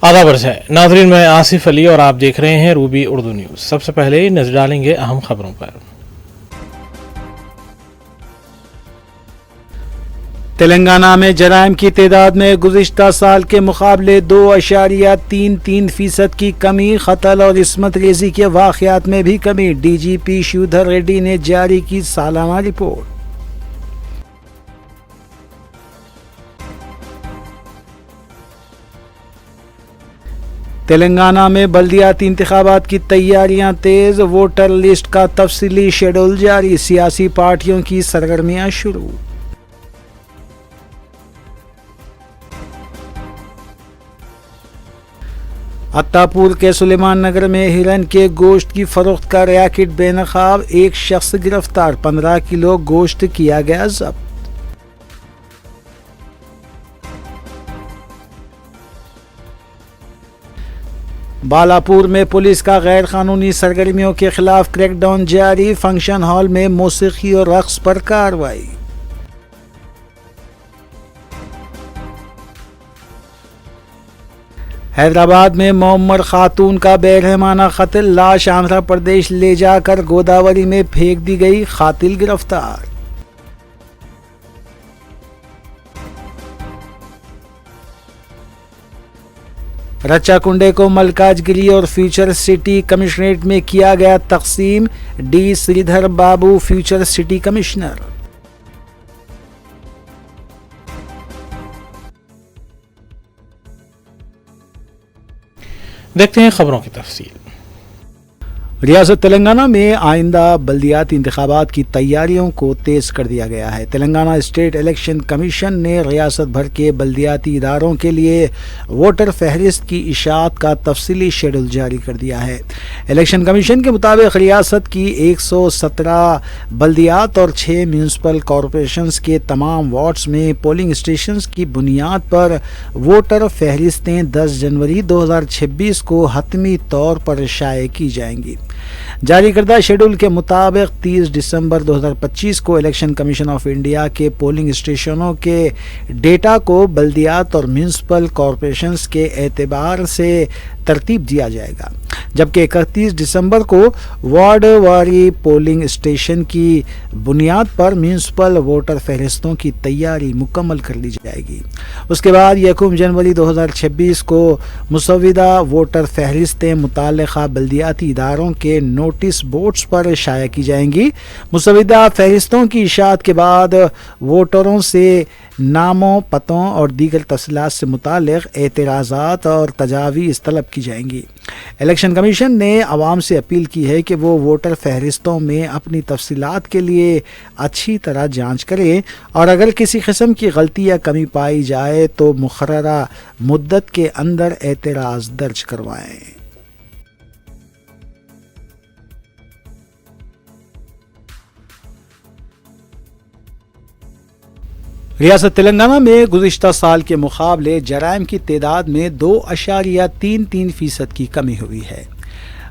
آداب عرض ہے ناظرین، میں آصف علی اور آپ دیکھ رہے ہیں روبی اردو نیوز۔ سب سے پہلے نظر ڈالیں گے اہم خبروں پر۔ تلنگانہ میں جرائم کی تعداد میں گزشتہ سال کے مقابلے 2.33% کی کمی، قتل اور عصمت ریزی کے واقعات میں بھی کمی، ڈی جی پی شیودھر ریڈی نے جاری کی سالانہ رپورٹ۔ تلنگانہ میں بلدیاتی انتخابات کی تیاریاں تیز، ووٹر لسٹ کا تفصیلی شیڈول جاری، سیاسی پارٹیوں کی سرگرمیاں شروع۔ اتاپور کے سلیمان نگر میں ہرن کے گوشت کی فروخت کا ریاکٹ بے نقاب، ایک شخص گرفتار، 15 کلو گوشت کیا گیا ضبط۔ بالاپور میں پولیس کا غیر قانونی سرگرمیوں کے خلاف کریک ڈاؤن جاری، فنکشن ہال میں موسیقی اور رقص پر کارروائی۔ حیدرآباد میں معمر خاتون کا بے رحمانہ قتل، لاش آندھرا پردیش لے جا کر گوداوری میں پھینک دی گئی، قاتل گرفتار۔ رچا کنڈے کو ملکاج گری اور فیوچر سٹی کمشنریٹ میں کیا گیا تقسیم، ڈی سریدھر بابو فیوچر سٹی کمشنر۔ دیکھتے ہیں خبروں کی تفصیل۔ ریاست تلنگانہ میں آئندہ بلدیاتی انتخابات کی تیاریوں کو تیز کر دیا گیا ہے۔ تلنگانہ اسٹیٹ الیکشن کمیشن نے ریاست بھر کے بلدیاتی اداروں کے لیے ووٹر فہرست کی اشاعت کا تفصیلی شیڈول جاری کر دیا ہے۔ الیکشن کمیشن کے مطابق ریاست کی 117 بلدیات اور 6 میونسپل کارپوریشنز کے تمام وارڈز میں پولنگ اسٹیشنز کی بنیاد پر ووٹر فہرستیں 10 جنوری 2026 کو حتمی طور پر شائع کی جائیں گی۔ جاری کردہ شیڈول کے مطابق 30 دسمبر 2025 کو الیکشن کمیشن آف انڈیا کے پولنگ اسٹیشنوں کے ڈیٹا کو بلدیات اور میونسپل کارپوریشنز کے اعتبار سے ترتیب دیا جائے گا، جبکہ 31 دسمبر کو وارڈ واری پولنگ اسٹیشن کی بنیاد پر میونسپل ووٹر فہرستوں کی تیاری مکمل کر لی جائے گی۔ اس کے بعد 1 جنوری 2026 کو مسودہ ووٹر فہرستیں متعلقہ بلدیاتی اداروں کے نوٹس بورڈز پر شائع کی جائیں گی۔ مسودہ فہرستوں کی اشاعت کے بعد ووٹروں سے ناموں، پتوں اور دیگر تفصیلات سے متعلق اعتراضات اور تجاویز طلب کی جائیں گی۔ الیکشن کمیشن نے عوام سے اپیل کی ہے کہ وہ ووٹر فہرستوں میں اپنی تفصیلات کے لیے اچھی طرح جانچ کریں اور اگر کسی قسم کی غلطی یا کمی پائی جائے تو مقررہ مدت کے اندر اعتراض درج کروائیں۔ ریاست تلنگانہ میں گزشتہ سال کے مقابلے جرائم کی تعداد میں 2.33% کی کمی ہوئی ہے۔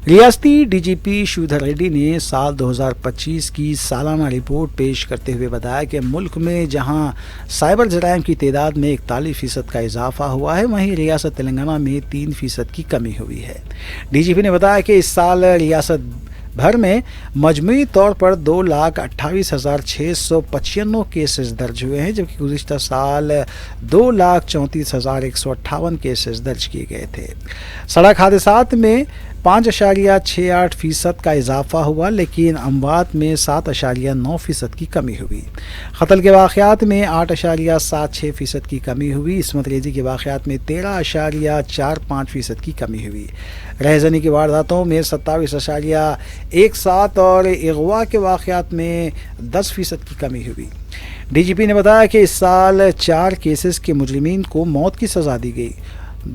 ریاستی ڈی جی پی شیودھر ریڈی نے سال 2025 کی سالانہ رپورٹ پیش کرتے ہوئے بتایا کہ ملک میں جہاں سائبر جرائم کی تعداد میں 41% کا اضافہ ہوا ہے، وہیں ریاست تلنگانہ میں 3% کی کمی ہوئی ہے۔ ڈی جی پی نے بتایا کہ اس سال ریاست بھر میں مجموعی طور پر 2,28,695 کیسز درج ہوئے ہیں، جبکہ گزشتہ سال 2,34,158 کیسز درج کیے گئے تھے۔ سڑک حادثات میں 5.68% کا اضافہ ہوا، لیکن اموات میں 7.9% کی کمی ہوئی۔ قتل کے واقعات میں 8.76% کی کمی ہوئی، عصمت ریزی کے واقعات میں 13.45% کی کمی ہوئی، رہزنی کی وارداتوں میں 27.17 اور اغوا کے واقعات میں 10% کی کمی ہوئی۔ ڈی جی پی نے بتایا کہ اس سال 4 کیسز کے مجرمین کو موت کی سزا دی گئی،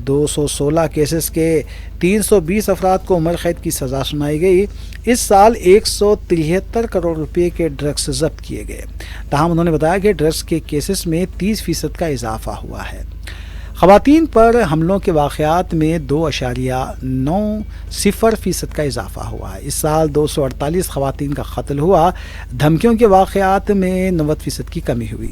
216 کیسز کے 320 افراد کو عمر قید کی سزا سنائی گئی۔ اس سال 173 کروڑ روپے کے ڈرگس ضبط کیے گئے۔ تاہم انہوں نے بتایا کہ ڈرگس کے کیسز میں 30% کا اضافہ ہوا ہے۔ خواتین پر حملوں کے واقعات میں 2.90% کا اضافہ ہوا ہے۔ اس سال 248 خواتین کا قتل ہوا، دھمکیوں کے واقعات میں 90% کی کمی ہوئی۔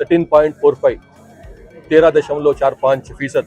13.45%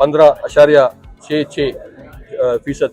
15.66%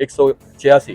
186।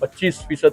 25%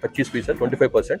25%, 25%।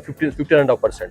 15.5%।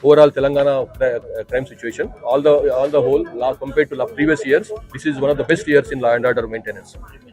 overall Telangana crime situation, all the whole, compared to previous years, this is one of the best years in law and order maintenance.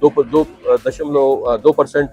2.2%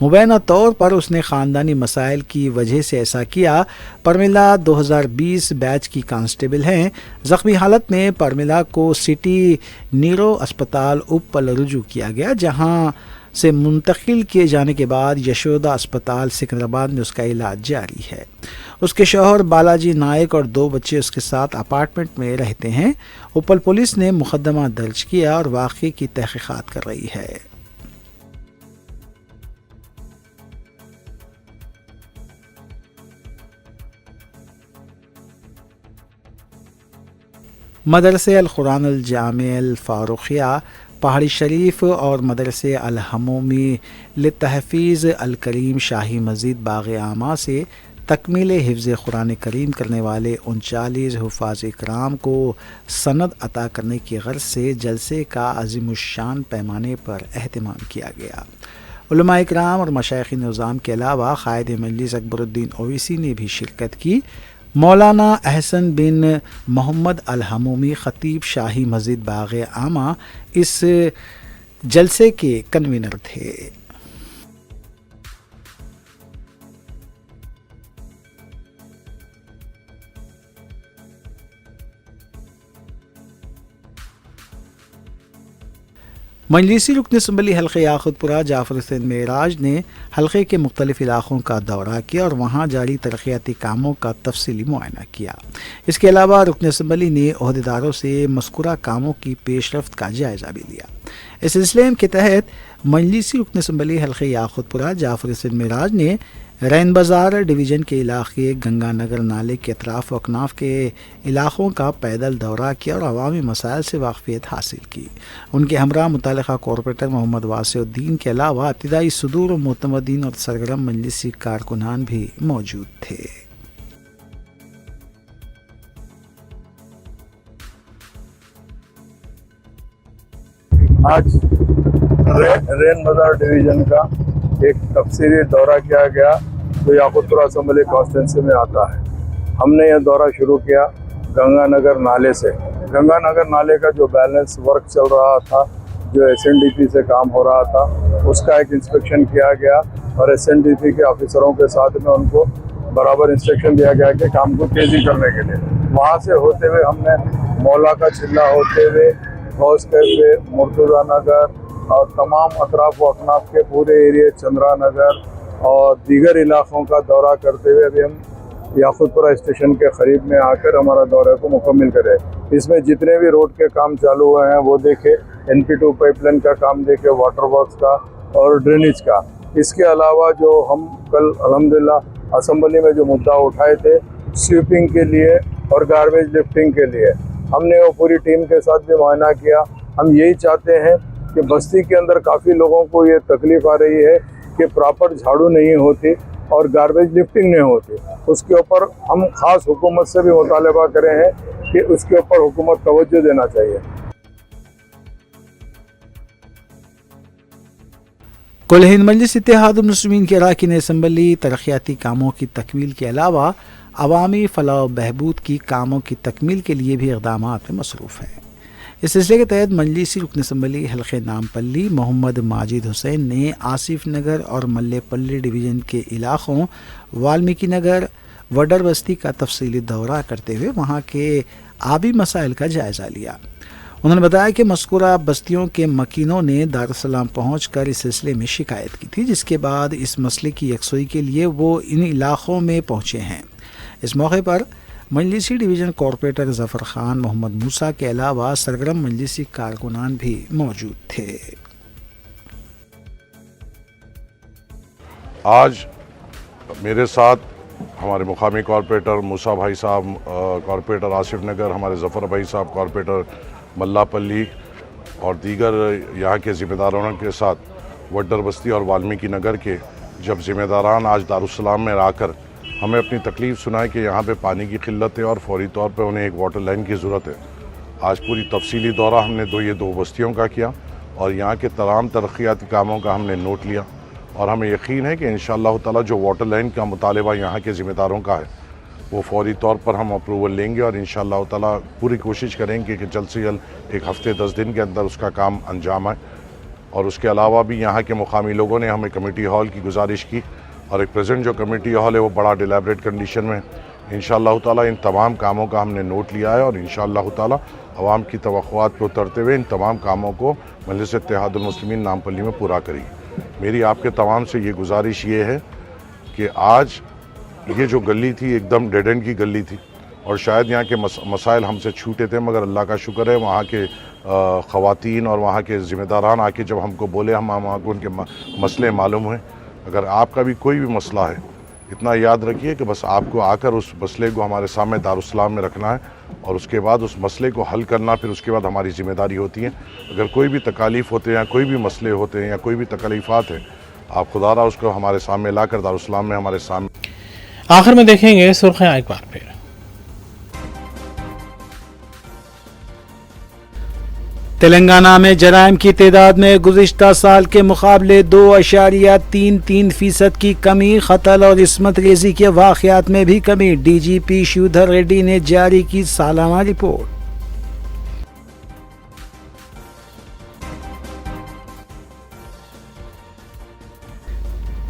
مبینہ طور پر اس نے خاندانی مسائل کی وجہ سے ایسا کیا۔ پرمیلا 2020 بیچ کی کانسٹیبل ہیں۔ زخمی حالت میں پرمیلا کو سٹی نیرو اسپتال اپل رجوع کیا گیا، جہاں سے منتقل کیے جانے کے بعد یشودا اسپتال سکندرآباد میں اس کا علاج جاری ہے۔ اس کے شوہر بالاجی نائک اور 2 بچے اس کے ساتھ اپارٹمنٹ میں رہتے ہیں۔ اپل پولیس نے مقدمہ درج کیا اور واقعے کی تحقیقات کر رہی ہے۔ مدرسے القرآن الجامع الفاروقیہ پہاڑی شریف اور مدرسے الہمومی للتحفیظ الکریم شاہی مسجد باغ اعمیٰ سے تکمیل حفظ قرآن کریم کرنے والے 39 حفاظ اکرام کو سند عطا کرنے کی غرض سے جلسے کا عظیم الشان پیمانے پر اہتمام کیا گیا۔ علماء اکرام اور مشائخ نظام کے علاوہ قائد مجلس اکبر الدین اویسی نے بھی شرکت کی۔ مولانا احسن بن محمد الہمومی خطیب شاہی مسجد باغ اعمیٰ اس جلسے کے کنوینر تھے۔ مجلسی رکن اسمبلی حلقہ یاقوت پورہ جعفر حسین معراج نے حلقے کے مختلف علاقوں کا دورہ کیا اور وہاں جاری ترقیاتی کاموں کا تفصیلی معائنہ کیا۔ اس کے علاوہ رکن اسمبلی نے عہدیداروں سے مذکورہ کاموں کی پیش رفت کا جائزہ بھی لیا۔ اس سلسلے کے تحت مجلسی رکن اسمبلی حلقہ یاقوت پورہ جعفر حسین معراج نے رین بازار ڈویژن کے علاقے گنگا نگر نالے کے اطراف و اکناف کے علاقوں کا پیدل دورہ کیا اور عوامی مسائل سے واقفیت حاصل کی۔ ان کے ہمراہ متعلقہ کارپوریٹر محمد واسع الدین کے علاوہ ابتدائی صدور و معتمدین اور سرگرم مجلسی کارکنان بھی موجود تھے۔ آج رین بازار ڈویژن کا ایک تفصیلی دورہ کیا گیا جو یاقوت پورہ اسمبلی کانسٹیٹوئنسی میں آتا ہے۔ ہم نے یہ دورہ شروع کیا گنگا نگر نالے سے۔ گنگا نگر نالے کا جو بیلنس ورک چل رہا تھا، جو ایس این ڈی پی سے کام ہو رہا تھا، اس کا ایک انسپیکشن کیا گیا اور ایس این ڈی پی کے آفیسروں کے ساتھ میں ان کو برابر انسٹرکشن دیا گیا کہ کام کو تیزی کرنے کے لیے۔ وہاں سے ہوتے ہوئے ہم نے مولا کا چلہ ہوتے ہوئے غوث کیفے، مرتضیٰ نگر اور تمام اطراف و اکناف کے پورے ایریے چندرا نگر اور دیگر علاقوں کا دورہ کرتے ہوئے ابھی ہم یاقوت پورہ اسٹیشن کے قریب میں آ کر ہمارا دورے کو مکمل کرے۔ اس میں جتنے بھی روڈ کے کام چالو ہوئے ہیں وہ دیکھے، NP2 پائپ لائن کا کام دیکھے، واٹر ورکس کا اور ڈرینیج کا۔ اس کے علاوہ جو ہم کل الحمدللہ اسمبلی میں جو مدعا اٹھائے تھے سویپنگ کے لیے اور گاربیج لفٹنگ کے لیے، ہم نے وہ پوری ٹیم کے ساتھ بھی معائنہ کیا۔ ہم یہی چاہتے ہیں کہ بستی کے اندر کافی لوگوں کو یہ تکلیف آ رہی ہے کہ پراپر جھاڑو نہیں ہوتی اور گاربیج لفٹنگ نہیں ہوتی۔ اس کے اوپر ہم خاص حکومت سے بھی مطالبہ کرے ہیں کہ اس کے اوپر حکومت توجہ دینا چاہیے۔ کل ہند مجلس اتحاد المسلمین کے اراکین اسمبلی ترقیاتی کاموں کی تکمیل کے علاوہ عوامی فلاح و بہبود کی کاموں کی تکمیل کے لیے بھی اقدامات میں مصروف ہے۔ اس سلسلے کے تحت مجلسی رکن اسمبلی حلقہ نامپلی محمد ماجد حسین نے آصف نگر اور ملے پلی ڈویژن کے علاقوں والمیکی نگر وڈر بستی کا تفصیلی دورہ کرتے ہوئے وہاں کے آبی مسائل کا جائزہ لیا۔ انہوں نے بتایا کہ مذکورہ بستیوں کے مکینوں نے دارالسلام پہنچ کر اس سلسلے میں شکایت کی تھی، جس کے بعد اس مسئلے کی یکسوئی کے لیے وہ ان علاقوں میں پہنچے ہیں۔ اس موقع پر مجلسی ڈویژن کارپوریٹر ظفر خان محمد موسیٰ کے علاوہ سرگرم مجلسی کارکنان بھی موجود تھے۔ آج میرے ساتھ ہمارے مقامی کارپوریٹر موسیٰ بھائی صاحب، کارپوریٹر آصف نگر، ہمارے ظفر بھائی صاحب کارپوریٹر ملا پلی اور دیگر یہاں کے ذمہ داروں کے ساتھ وڈر بستی اور والمیکی نگر کے جب ذمہ داران آج دارالسلام میں آ کر ہمیں اپنی تکلیف سنائے کہ یہاں پہ پانی کی قلت ہے اور فوری طور پہ انہیں ایک واٹر لائن کی ضرورت ہے۔ آج پوری تفصیلی دورہ ہم نے یہ دو بستیوں کا کیا اور یہاں کے تمام ترقیاتی کاموں کا ہم نے نوٹ لیا، اور ہمیں یقین ہے کہ انشاءاللہ تعالی جو واٹر لائن کا مطالبہ یہاں کے ذمہ داروں کا ہے وہ فوری طور پر ہم اپروول لیں گے، اور انشاءاللہ تعالی پوری کوشش کریں گے کہ جلد سے جلد ایک ہفتے 10 دن کے اندر اس کا کام انجام آئے۔ اور اس کے علاوہ بھی یہاں کے مقامی لوگوں نے ہمیں کمیٹی ہال کی گزارش کی، اور ایک پریزنٹ جو کمیٹی ہال ہے وہ بڑا ڈیلیبریٹ کنڈیشن میں، انشاءاللہ تعالیٰ ان تمام کاموں کا ہم نے نوٹ لیا ہے، اور انشاءاللہ تعالیٰ عوام کی توقعات پہ اترتے ہوئے ان تمام کاموں کو مجلس اتحاد المسلمین نامپلی میں پورا کریں۔ میری آپ کے تمام سے یہ گزارش یہ ہے کہ آج یہ جو گلی تھی ایک دم ڈیڈ اینڈ کی گلی تھی، اور شاید یہاں کے مسائل ہم سے چھوٹے تھے، مگر اللہ کا شکر ہے وہاں کے خواتین اور وہاں کے ذمہ داران آ کے جب ہم کو بولے، ہم وہاں کو ان کے مسئلے معلوم ہوئے۔ اگر آپ کا بھی کوئی بھی مسئلہ ہے، اتنا یاد رکھیے کہ بس آپ کو آ کر اس مسئلے کو ہمارے سامنے دارالسلام میں رکھنا ہے، اور اس کے بعد اس مسئلے کو حل کرنا پھر اس کے بعد ہماری ذمہ داری ہوتی ہے۔ اگر کوئی بھی تکالیف ہوتے ہیں یا کوئی بھی مسئلے ہوتے ہیں یا کوئی بھی تکلیفات ہیں، آپ خدا را اس کو ہمارے سامنے لا کر دارالسلام میں ہمارے سامنے۔ آخر میں دیکھیں گے سرخیاں ایک بار پھر۔ تلنگانہ میں جرائم کی تعداد میں گزشتہ سال کے مقابلے 2.33% کی کمی، قتل اور عصمت ریزی کے واقعات میں بھی کمی، ڈی جی پی شیودھر ریڈی نے جاری کی سالانہ رپورٹ۔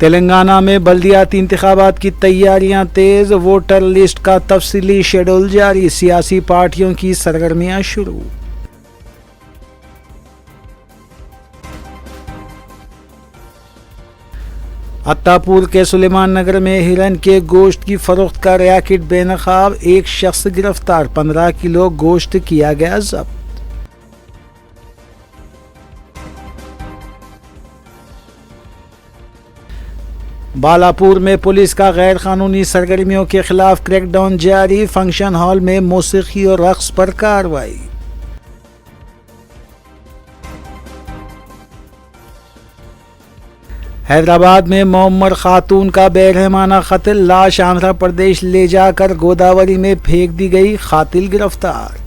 تلنگانہ میں بلدیاتی انتخابات کی تیاریاں تیز، ووٹر لسٹ کا تفصیلی شیڈول جاری، سیاسی پارٹیوں کی سرگرمیاں شروع۔ عطاپور کے سلیمان نگر میں ہرن کے گوشت کی فروخت کا ریاکٹ بے نقاب، ایک شخص گرفتار، 15 کلو گوشت کیا گیا ضبط۔ بالاپور میں پولیس کا غیر قانونی سرگرمیوں کے خلاف کریک ڈاؤن جاری، فنکشن ہال میں موسیقی اور رقص پر کارروائی۔ حیدرآباد میں معمر خاتون کا بے رحمانہ قتل، لاش آندھرا پردیش لے جا کر گوداوری میں پھینک دی گئی، قاتل گرفتار۔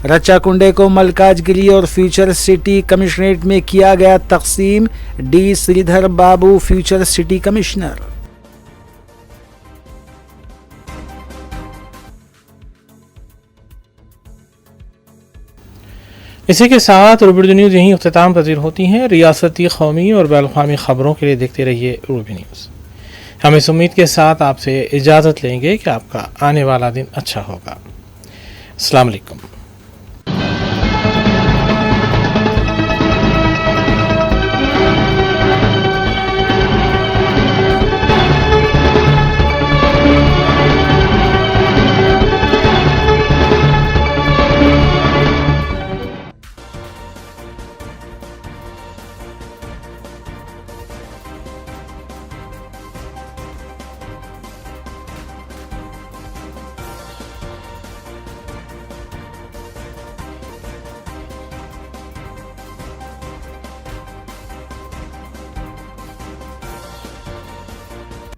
رچا کنڈے کو ملکاج گری اور فیوچر سٹی کمشنریٹ میں کیا گیا تقسیم، ڈی سریدھر بابو فیوچر سٹی کمشنر۔ اسی کے ساتھ روبی اردو نیوز یہیں اختتام پذیر ہوتی ہیں۔ ریاستی، قومی اور بین الاقوامی خبروں کے لیے دیکھتے رہیے روبی نیوز۔ ہم اس امید کے ساتھ آپ سے اجازت لیں گے کہ آپ کا آنے والا دن اچھا ہوگا۔ السلام علیکم۔